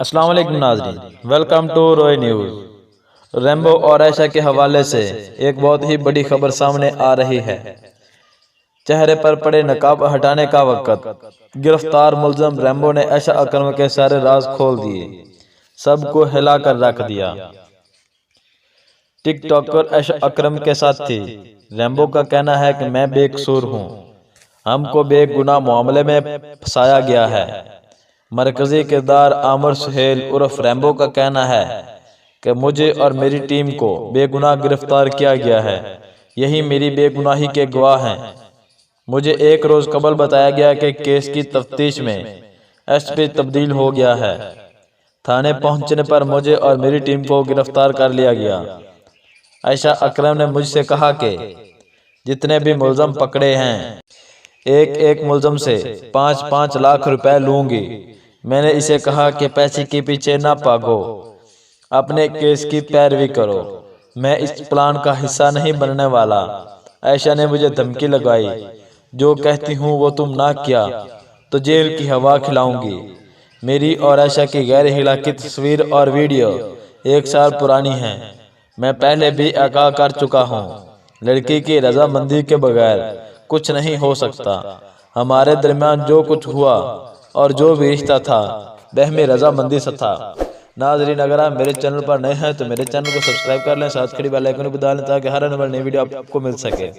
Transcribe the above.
السلام علیکم ناظرین، ویلکم ٹو روئے نیوز۔ ریمبو اور عائشہ کے حوالے سے ایک بہت ہی بڑی خبر سامنے آ رہی ہے۔ چہرے پر پڑے نقاب ہٹانے کا وقت، گرفتار ملزم ریمبو نے عائشہ اکرم کے سارے راز کھول دیے، سب کو ہلا کر رکھ دیا۔ ٹک ٹاکر عائشہ اکرم کے ساتھ تھی۔ ریمبو کا کہنا ہے کہ میں بے قصور ہوں، ہم کو بے گناہ معاملے میں پھنسایا گیا ہے۔ مرکزی کردار عامر سہیل عرف ریمبو کا کہنا ہے کہ مجھے اور میری ٹیم کو بے گناہ گرفتار کیا گیا ہے، یہی میری بے گناہی کے گواہ ہیں۔ مجھے ایک روز قبل بتایا گیا کہ کیس کی تفتیش میں ایس پی تبدیل ہو گیا ہے۔ تھانے پہنچنے پر مجھے اور میری ٹیم کو گرفتار کر لیا گیا۔ عائشہ اکرم نے مجھ سے کہا کہ جتنے بھی ملزم پکڑے ہیں، ایک ایک ملزم سے 5-5 لاکھ روپے لوں گی۔ میں نے اسے کہا کہ پیسے کے پیچھے نہ بھاگو، اپنے کیس کی پیروی کرو، میں اس پلان کا حصہ نہیں بننے والا۔ عائشہ نے مجھے دھمکی لگائی، جو کہتی ہوں وہ تم نہ کیا تو جیل کی ہوا کھلاؤں گی۔ میری اور عائشہ کی غیر ہلاکی تصویر اور ویڈیو 1 سال پرانی ہیں۔ میں پہلے بھی آگاہ کر چکا ہوں، لڑکی کی رضامندی کے بغیر کچھ نہیں ہو سکتا۔ ہمارے درمیان جو کچھ ہوا اور جو بھی رشتہ تھا باہمی رضامندی سے تھا۔ ناظرین، اگر آپ میرے چینل پر نئے ہیں تو میرے چینل کو سبسکرائب کر لیں، ساتھ کھڑی بیل آئیکن کو دبا لیں تاکہ ہر آنے والی نئی ویڈیو آپ کو مل سکے۔